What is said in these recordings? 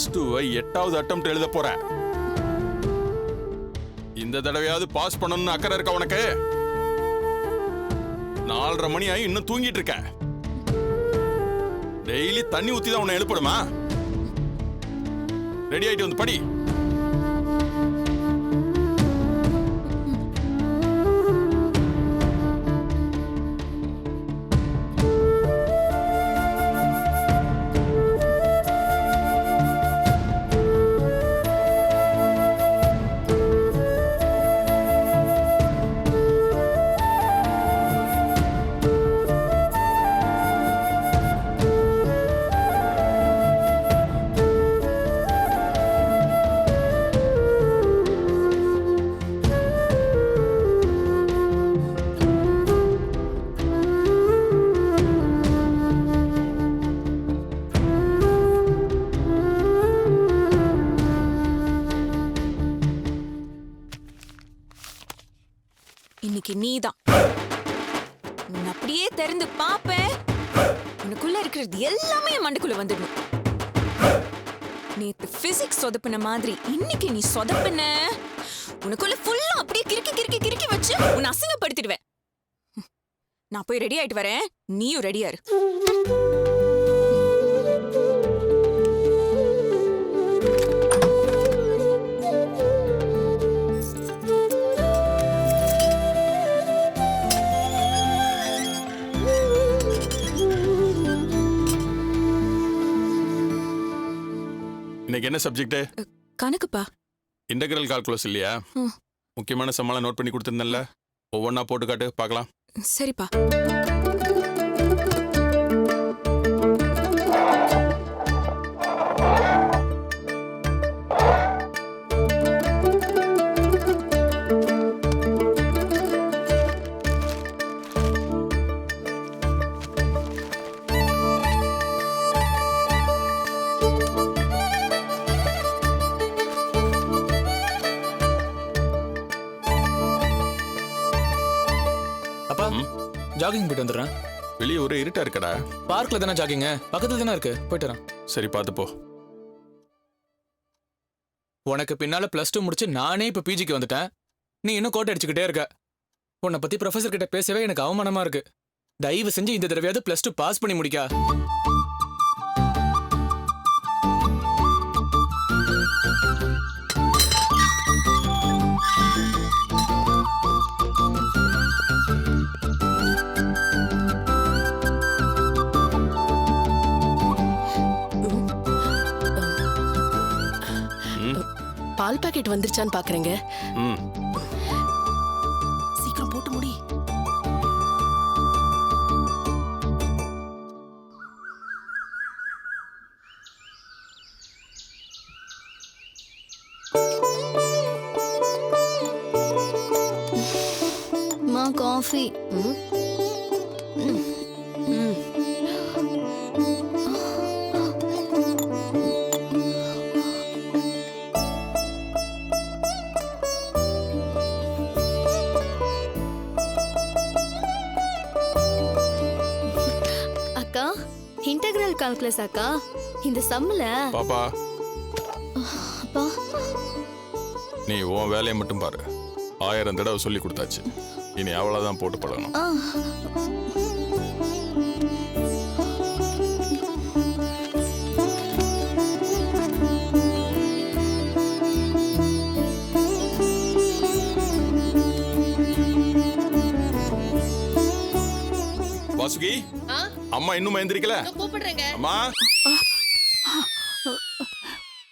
+2 8வது அட்டெம்ப்ட் எழுத போற. இந்த தடவையாவது பாஸ் பண்ணணும்னு அக்கறை இருக்கா உனக்கு? 4:30 மணி ஆகி இன்னும் தூங்கிட்டு இருக்க. டெய்லி தண்ணி ஊத்தி தான் உன்னை எழுப்பணுமா? ரெடி ஆயிட்டு வந்து படி. இன்னைக்கு நீதான். உன்னை அப்படியே திறந்து பாப்பேன். உனக்குள்ள இருக்கிறது எல்லாமே என் மண்டைக்குள்ள வந்துடணும். நேத்து பிசிக்ஸ் சொதப்பின மாதிரி இன்னைக்கு நீ சொதப்பின. உனக்குள்ள ஃபுல்லா அப்படியே கிறுக்கி கிறுக்கி கிறுக்கி வச்சு உன்னை அசிங்கப்படுத்திடுவேன். நான் போய் ரெடி ஆயிட்டு வரேன். நீயும் ரெடியா இரு. இன்னைக்கு என்ன சப்ஜெக்ட்? கணக்குப்பா. இன்டெகிரல் கால்குலஸ் இல்லையா? முக்கியமான சம்மாலாம் நோட் பண்ணி கொடுத்திருந்தேன்ல, ஒவ்வொன்னா போட்டு காட்டு பார்க்கலாம். சரிப்பா. ஜாகிங் போயிட்டு வந்துடுறேன். வெளியே ஒரு இருட்டா இருக்கடா. பார்க்ல தானே ஜாகிங்க, பக்கத்துல தானே இருக்கு, போயிட்டு வரேன். சரி பார்த்து போ. உனக்கு பின்னால +2 முடிச்சு நானே இப்ப பிஜிக்கு வந்துட்டேன். நீ இன்னும் கோட்டை அடிச்சுக்கிட்டே இருக்க. உன்னை பத்தி ப்ரொஃபசர் கிட்ட பேசவே எனக்கு அவமானமா இருக்கு. தயவு செஞ்சு இந்த தடவையாவது +2 பாஸ் பண்ணி முடிக்கா. பால் பாக்கெட் வந்துருச்சான்னு பாக்குறேங்க. சீக்கிரம் போட்டு முடி. மா காஃபி. இன்டெகிரல் கால்குலஸ் அக்கா. இந்த சம்ல பாப்பா, அப்பா நீ உன் வேலையை மட்டும் பாரு. 1000 தடவை சொல்லி கொடுத்தாச்சு. இனி அவ்வளவுதான் போட்டு பழகணும். வாசுகி, அம்மா இன்னும் எந்திரிக்கல. கூப்பிடுறேங்க. அம்மா.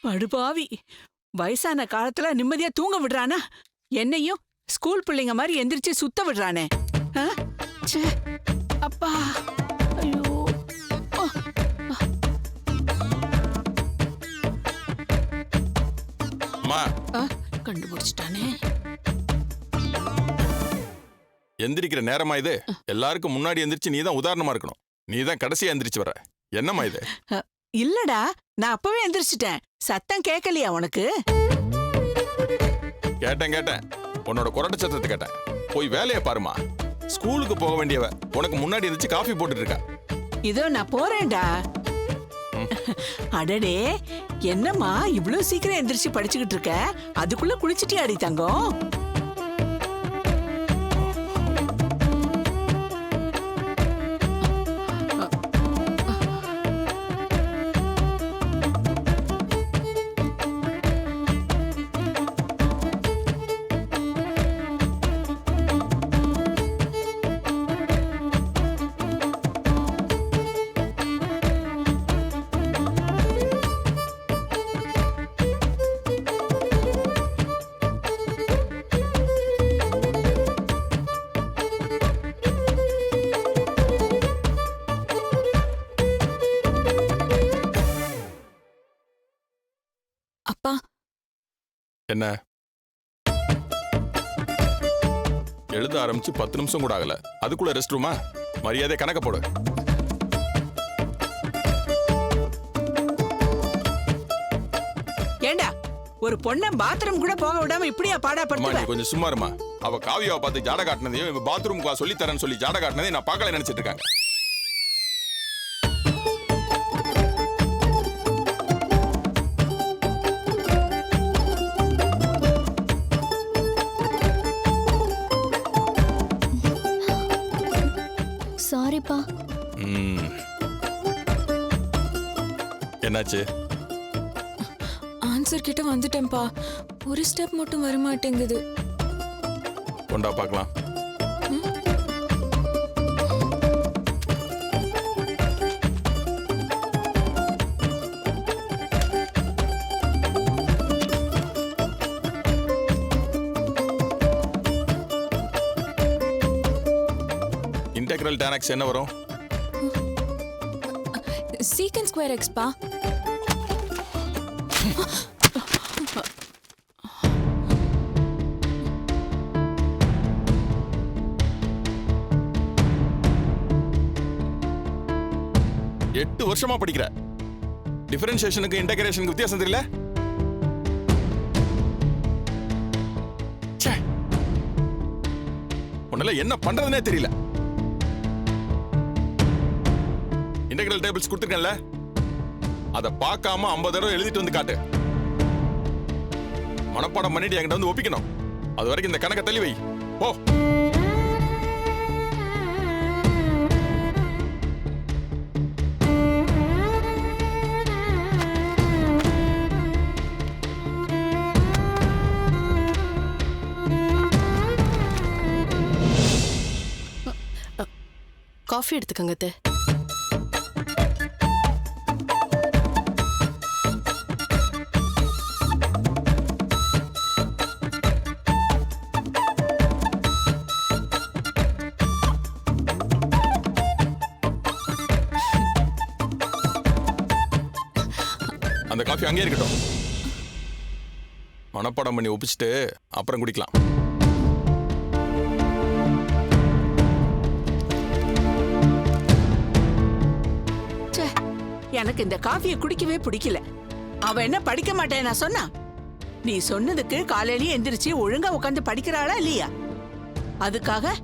படுபாவி, வயசான காலத்துல நிம்மதியா தூங்க விடுறானா? என்னையும் ஸ்கூல் பிள்ளைங்க மாதிரி எந்திரிச்சு சுத்த விடுறானே. அப்பா, ஐயோ. அம்மா, கண்டுபிடிச்சிட்டானே. எந்திரிக்கிற நேரமா இது? எல்லாருக்கும் முன்னாடி எந்திரிச்சு நீதான் உதாரணமா இருக்கணும். நீதான் கடைசியா எந்திரிச்சு வர. என்னம்மா இது? இல்லடா, நான் அப்பவே எந்திரிச்சிட்டேன். சத்தம் கேட்கலையா உனக்கு? கேட்டேன். உன்னோட குரட்ட சத்தத்தை கேட்டேன். போய் வேலையை பாருமா. ஸ்கூலுக்கு போக வேண்டியவ உனக்கு முன்னாடி எந்திரிச்சு காஃபி போட்டுட்டு இருக்கா. இதோ நான் போறேன்டா. அடடே, என்னம்மா இவ்ளோ சீக்கிரம் எந்திரிச்சு படிச்சுக்கிட்டு இருக்க? அதுக்குள்ள குளிச்சிட்டியாடி தங்கம்? அப்பா, என்ன எழுத ஆரம்பிச்சு 10 நிமிஷம் கூட ஆகல, அதுக்குள்ள ரெஸ்ட் ரூமா? மரியாதை கணக்க போடு. ஏண்டா ஒரு பொண்ண பாத்ரூம் கூட போக விடாம இப்படியா அம்மா, பாடாப்படுத்துவ? நீ கொஞ்சம் சும்மா இருமா. அவ காவியாவை பார்த்து ஜாட காட்டினதையும் இவ பாத்ரூமுக்கு சொல்லி தரேன்னு சொல்லி ஜாட காட்டினதையும் நான் பார்க்கல நினைச்சிட்டு இருக்காங்க. சாரிப்பா. ம். என்னாச்சு? ஆன்சர் கிட்ட வந்துட்டேன்ப்பா. ஒரு ஸ்டெப் மட்டும் வர மாட்டேங்குது. கொண்டா பார்க்கலாம். இன்டெக்ரல் tan x என்ன வரும்? சீக்கன் ஸ்கொயர் எக்ஸ்பா. எட்டு வருஷமா படிக்கிற. டிஃபரன்ஷியேஷனுக்கு இன்டகிரேஷனுக்கு வித்தியாசம் தெரியல? ச்சே. உன்னால என்ன பண்றதுனே தெரியல. இன்டகிரல் டேபிள்ஸ் கொடுத்துருக்கேன்ல, அதை பார்க்காம 50 தடவை எழுதிட்டு வந்து காட்டு. மனப்பாடம் பண்ணிட்டு என்கிட்ட வந்து ஒப்பிக்கணும். அது வரைக்கும் இந்த கணக்கை தள்ளி வை. போ. காஃபி எடுத்துக்கங்க அத்தை. அந்த காஃபி அங்கே இருக்கட்டும். மனப்பாடம் பண்ணி ஒப்பிச்சுட்டு அப்புறம் குடிக்கலாம். ச்சே, எனக்கு இந்த காஃபியை குடிக்கவே பிடிக்கல. அவ என்ன படிக்க மாட்டேன் நான் சொன்னா? நீ சொன்னதுக்கு காலையிலேயே எந்திரிச்சு ஒழுங்கா உட்காந்து படிக்கிறாளா இல்லையா? அதுக்காக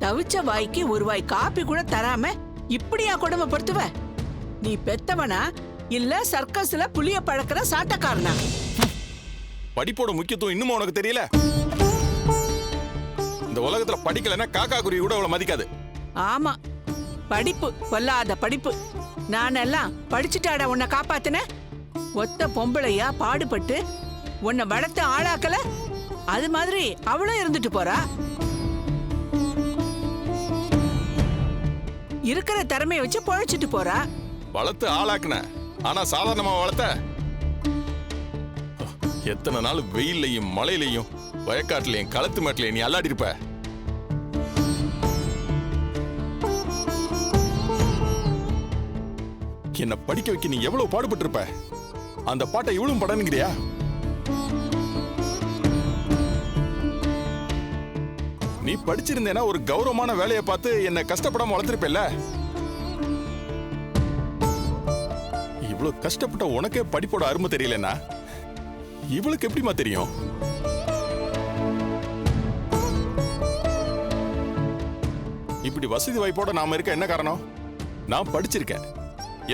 தவிச்ச வாய்க்கு ஒரு வாய் காப்பி கூட தராம இப்படியா கொடுமைப்படுத்துவ? நீ பெத்தவனா இல்ல சர்க்கஸ்ல புளிய பழக்கிற சாட்டக்காரனா? படிப்போட முக்கியத்துவம் இன்னும் உனக்கு தெரியல? இந்த உலகத்துல படிக்கலன்னா காக்கா குருவி கூட அவ்வளவு மதிக்காது. ஆமா, படிப்பு பொல்லாத படிப்பு. நானெல்லாம் படிச்சுட்டாடா உன்னை காப்பாத்தின? ஒத்த பொம்பளையா பாடுபட்டு உன்னை வளர்த்து ஆளாக்கல? அது மாதிரி அவளும் இருந்துட்டு போறா. இருக்கிற திறமைய வச்சு பொழைச்சிட்டு போறா. வளர்த்து ஆளாக்குன, ஆனா சாதாரணமா வளர்த்த? எத்தனை நாள் வெயிலையும் மழையிலையும் வயக்காட்டுலையும் களத்து மாட்டிலையும் நீ அல்லாடி இருப்ப. என்ன படிக்க வைக்க நீ எவ்வளவு பாடுபட்டு இருப்ப. அந்த பாட்டை இவ்வளவு படனுங்கிறியா? நீ படிச்சிருந்தேனா ஒரு கௌரவமான வேலையை பார்த்து என்ன கஷ்டப்படாம வளர்த்திருப்பேல்ல. இவ்வளவு கஷ்டப்பட்ட உனக்கே படிப்போட அருமை தெரியலன்னா இவளுக்கு எப்படிமா தெரியும்? இப்படி வசதி வாய்ப்போட நாம இருக்க என்ன காரணம்? நான் படிச்சிருக்கேன்.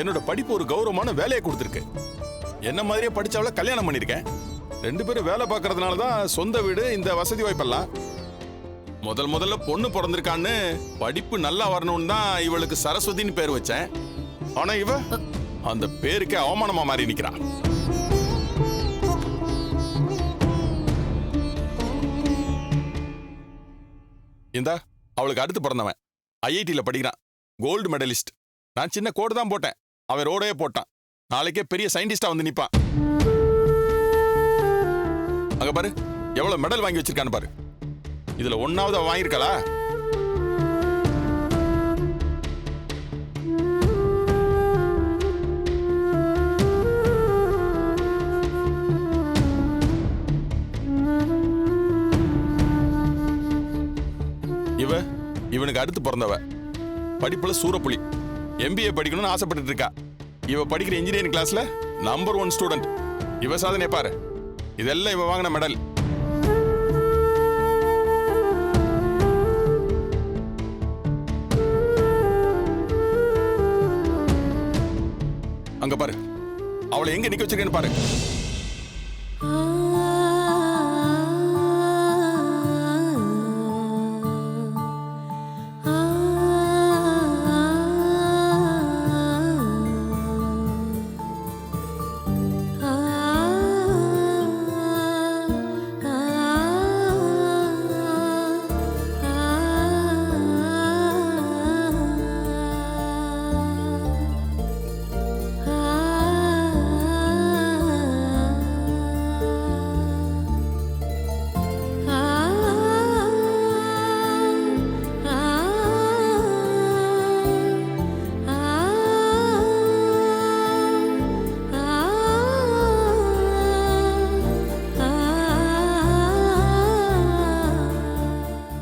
என்னோட படிப்பு ஒரு கௌரவமான வேலையை கொடுத்திருக்கு. என்ன மாதிரியே படிச்சவள கல்யாணம் பண்ணிருக்கேன். 2 பேரும் வேலை பார்க்கறதுனால தான் சொந்த வீடு, இந்த வசதி வாய்ப்பெல்லாம். முதல்ல பொண்ணு பிறந்திருக்கான்னு படிப்பு நல்லா வரணும்னு தான் இவளுக்கு சரஸ்வதின்னு பேர் வச்சேன். ஆனா இவ அந்த பேருக்கே அவமானமா மாறி நிக்கிறா. இந்தா அவளுக்கு அடுத்து பிறந்தவன் ஐஐடில படிக்கிறான், கோல்டு மெடலிஸ்ட். நான் சின்ன கோடு தான் போட்டேன், அவன் ரோடே போட்டான். நாளைக்கே பெரிய சயின்டிஸ்டா வந்து நிப்பான். அங்க பாரு எவ்வளவு மெடல் வாங்கி வச்சிருக்கான்னு பாரு. இதுல 1வது அவ வாங்கியிருக்காளா? இவனுக்கு அடுத்து பிறந்தவ படிப்புல சூரப்புலி, MBA படிக்கணும்னு ஆசைப்பட்டு இருக்கா. இவ படிக்கிற இன்ஜினியரிங் கிளாஸ்ல நம்பர் 1 ஸ்டூடெண்ட். இவ சாதனை பாரு. இதெல்லாம் இவ வாங்கின மெடல். அங்க பாரு அவளை எங்க நிக்க வச்சிருக்கேன்னு பாரு.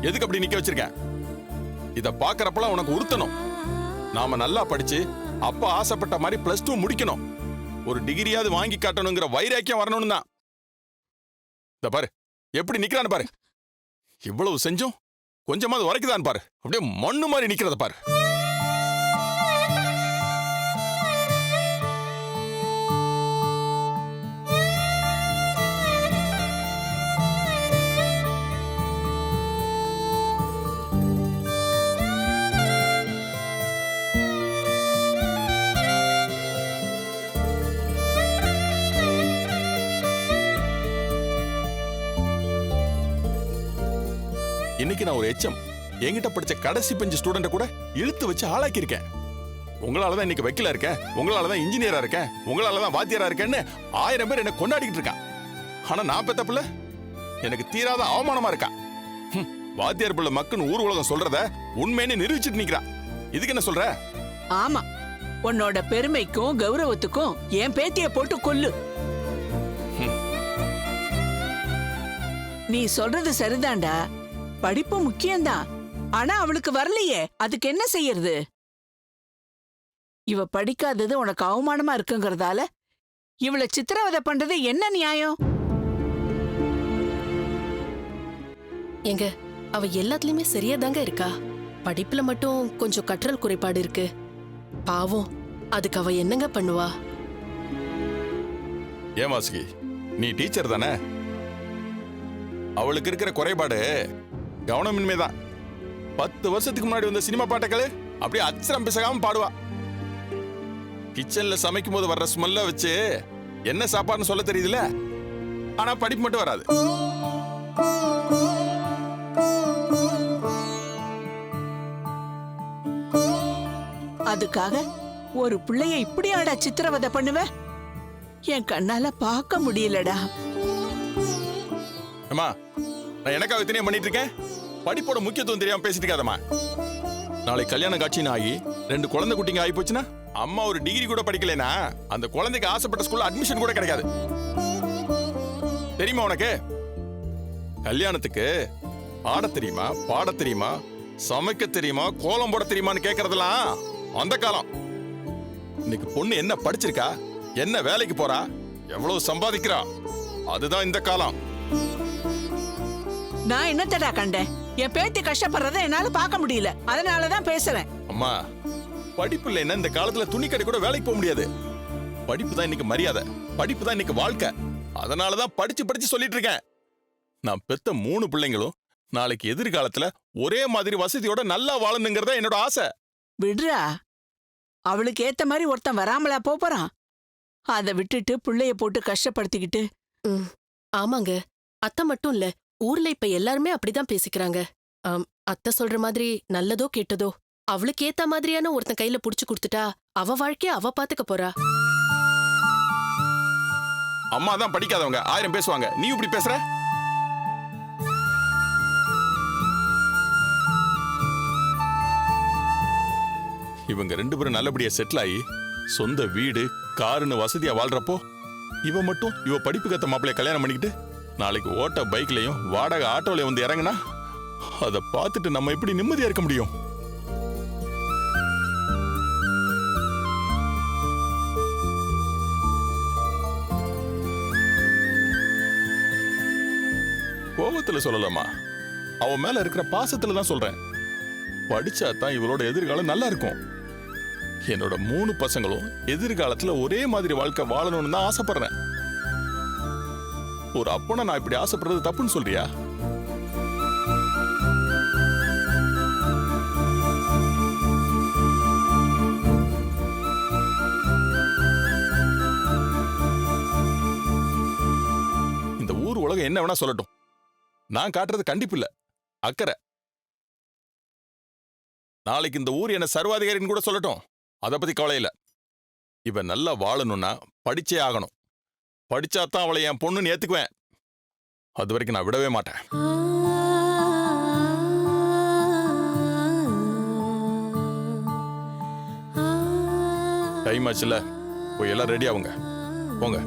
எதுக்கு அப்படி நிக்க வச்சிருக்கேன்? இத பாக்குறப்பலாம் உனக்கு உறுத்தணும். நாம நல்லா படிச்சு அப்பா ஆசைப்பட்ட மாதிரி +2 முடிக்கணும், ஒரு டிகிரியாவது வாங்கி காட்டணுங்கிற வைராக்கியம் வரணும்னு தான். இத பாரு எப்படி நிக்கிறான்னு பாரு. இவ்வளவு செஞ்சும் கொஞ்சமாவது உரைக்குதான் பாரு. அப்படியே மண்ணு மாதிரி நிக்கிறத பாரு. இன்னைக்கு நான் ஒரு எச்எம், என்கிட்ட படிச்ச கடைசி பெஞ்சு ஸ்டூடெண்ட கூட இழுத்து வச்சு ஆளாக்கி இருக்கேன். உங்களாலதான் இன்னைக்கு வக்கீலா இருக்கேன், உங்களாலதான் இன்ஜினியரா இருக்கேன், உங்களாலதான் வாத்தியாரா இருக்கேன்னு 1000 பேர் என்ன கொண்டாடிக்கிட்டு இருக்கான். ஆனா நான் பெத்த பிள்ளை எனக்கு தீராத அவமானமா இருக்கா. வாத்தியார் பிள்ளை மக்குன்னு ஊர் உலகம் சொல்றத உண்மைன்னு நிரூபிச்சுட்டு நிக்கிறான். இதுக்கு என்ன சொல்ற? ஆமா, உன்னோட பெருமைக்கும் கௌரவத்துக்கும் என் பேத்திய போட்டு கொல்லு. நீ சொல்றது சரிதான்டா, படிப்பு முக்கியம்தான். ஆனா அவளுக்கு வரலையே, அதுக்கு என்ன செய்யறது? இவ படிக்காதது உனக்கு அவமானமா இருக்குங்கிறதால இவளை சித்திரவதை பண்றது என்ன நியாயம்? எங்க அவ எல்லாத்துலயுமே சரியா தாங்க இருக்கா. படிப்புல மட்டும் கொஞ்சம் கற்றல் குறைபாடு இருக்கு. பாவம், அதுக்கு அவ என்னங்க பண்ணுவா? ஏன் வாசுகி, நீ டீச்சர் தானே? அவளுக்கு இருக்கிற குறைபாடு கவனமின்மைதான். 10 வருஷத்துக்கு முன்னாடி வந்த சினிமா பாட்டுக்கள் அப்படியே அச்சரம் பிசகாம பாடுவா. கிச்சன்ல சமைக்கும் போது வர்ற ஸ்மெல்ல வச்சு என்ன சாப்பாடுன்னு சொல்ல தெரியுதுல, ஆனா படிப்பு மட்டும் வராது. அதுக்காக ஒரு பிள்ளைய இப்படியாடா சித்திரவதை பண்ணுவ? என் கண்ணால பார்க்க முடியலடா. அம்மா, நான் எனக்காக இத்தனையும் பண்ணிட்டு இருக்கேன். படிப்போட முக்கியத்துவம் தெரியாம பேசிட்டு இருக்காதம்மா. நாளை கல்யாணம் காட்சின்னு ஆகி 2 குழந்தை குட்டிங்க ஆகி போச்சுன்னா, அம்மா ஒரு டிகிரி கூட படிக்கலைன்னா அந்த குழந்தைக்கு ஆசைப்பட்ட ஸ்கூல்ல அட்மிஷன் கூட கிடைக்காது. தெரியுமா உனக்கு? கல்யாணத்துக்கு ஆட தெரியுமா, பாட தெரியுமா, சமைக்க தெரியுமா, கோலம் போட தெரியுமான்னு கேட்கறதெல்லாம் அந்த காலம். இன்னைக்கு பொண்ணு என்ன படிச்சிருக்கா, என்ன வேலைக்கு போறா, எவ்வளவு சம்பாதிக்கிறா, அதுதான் இந்த காலம். நான் என்னத்தடா கண்டேன்? என் பேத்தி கஷ்டப்படுறத என்னால பார்க்க முடியல, அதனாலதான் பேசுறேன். அம்மா, படிப்பு இல்லைன்னா இந்த காலத்துல துணி கடை கூட வேலைக்கு போக முடியாது. படிப்பு தான் இன்னைக்கு மரியாதை, படிப்பு தான் இன்னைக்கு வாழ்க்கை. அதனாலதான் படிச்சு சொல்லிட்டு இருக்கேன். நான் பெத்த 3 பிள்ளைங்களும் நாளைக்கு எதிர்காலத்துல ஒரே மாதிரி வசதியோட நல்லா வாழணுங்கிறதா என்னோட ஆசை. விடுறா, அவளுக்கு ஏத்த மாதிரி ஒருத்தன் வராமலா போறான்? அதை விட்டுட்டு பிள்ளைய போட்டு கஷ்டப்படுத்திக்கிட்டு. ஆமாங்க, அத்தை மட்டும் இல்ல, ஊர்ல இப்ப எல்லாருமே அப்படிதான் பேசிக்கிறாங்க. அத்தை சொல்ற மாதிரி நல்லதோ கெட்டதோ அவளுக்கு ஏத்த மாதிரியான ஒருத்தன் கையில புடிச்சு கொடுத்துட்டா அவ வாழ்க்கைய அவ பாத்துக்க போறா. அம்மா தான் படிக்காதவங்க, 1000 பேசுவாங்க. நீ இப்படி பேசுற? இவங்க 2 பேரும் நல்லபடியா செட்டில் ஆகி சொந்த வீடு காருன்னு வசதியா வாழ்றப்போ இவ மட்டும் இவ படிப்பு கத்த மாப்பிள்ளைய கல்யாணம் பண்ணிக்கிட்டு நாளைக்கு ஓட்ட பைக்லயும் வாடகை ஆட்டோலயும் வந்து இறங்குனா அதை பார்த்துட்டு நம்ம எப்படி நிம்மதியா இருக்க முடியும்? கோபத்துல சொல்லலாமா, அவ மேல இருக்கிற பாசத்துல தான் சொல்றேன். படிச்சா தான் இவளோட எதிர்காலம் நல்லா இருக்கும். என்னோட 3 பசங்களும் எதிர்காலத்துல ஒரே மாதிரி வாழ்க்கை வாழணும்னு தான் ஆசைப்படுறேன். ஒரு அப்பனா நான் இப்படி ஆசைப்படுறது தப்புன்னு சொல்றியா? இந்த ஊர் உலகம் என்ன வேணா சொல்லட்டும், நான் காட்டுறது கண்டிப்பு இல்ல, அக்கறை. நாளைக்கு இந்த ஊர் என்ன சர்வாதிகாரின்னு கூட சொல்லட்டும், அதை பத்தி கவலை இல்ல. இவ நல்லா வாழணும்னா படிச்சே ஆகணும். படிச்சாதான் அவளை என் பொண்ணுன்னு ஏத்துக்குவேன். அது வரைக்கும் நான் விடவே மாட்டேன். டைம் ஆச்சுல, போய் எல்லாம் ரெடி ஆகுங்க, போங்க.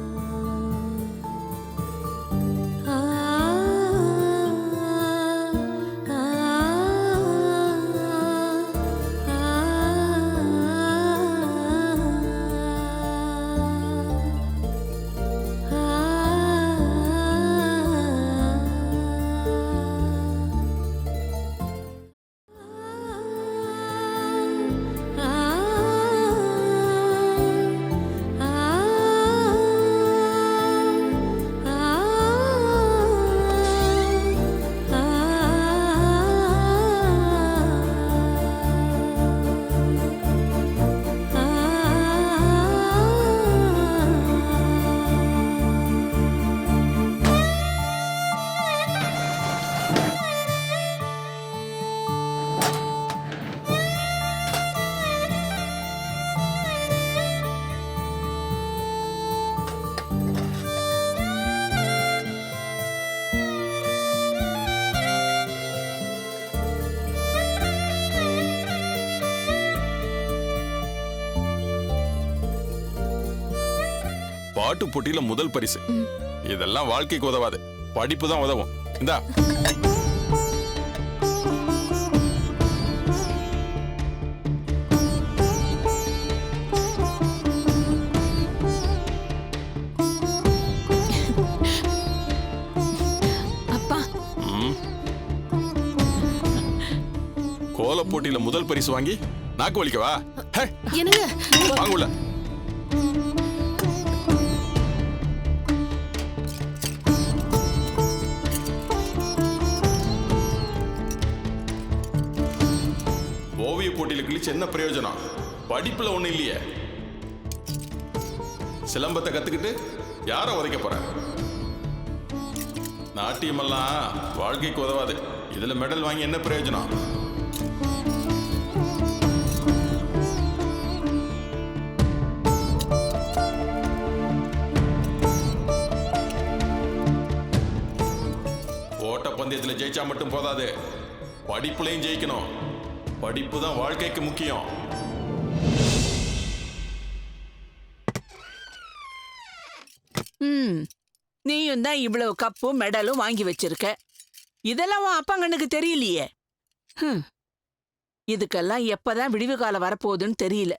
பாட்டு போட்டியில முதல் பரிசு. இதெல்லாம் வாழ்க்கைக்கு உதவாது, படிப்பு தான் உதவும். இந்தா. அப்பா, கோல போட்டியில முதல் பரிசு வாங்கி நாக்கு வலிக்கவா? என்னங்க வாங்க உள்ள. ஓவிய போட்டியில கிழிச்சு என்ன பிரயோஜனம்? படிப்புல ஒண்ணு இல்லையே. சிலம்பத்தை கத்துக்கிட்டு யார உதைக்க போற? நாட்டியமெல்லாம் வாழ்க்கைக்கு உதவாது. இதுல மெடல் வாங்கி என்ன பிரயோஜனம்? ஓட்டப்பந்தயத்துல ஜெயிச்சா மட்டும் போதாது, படிப்புலையும் ஜெயிக்கணும். படிப்பு தான் வாழ்க்கைக்கு முக்கியம். நீயும் தான் இவ்வளவு கப்பும் மெடலும் வாங்கி வச்சிருக்க. இதெல்லாம் உன் அப்பங்கண்ணுக்கு தெரியலையே. இதுக்கெல்லாம் எப்பதான் விடிவு காலம் வரப்போகுதுன்னு தெரியல.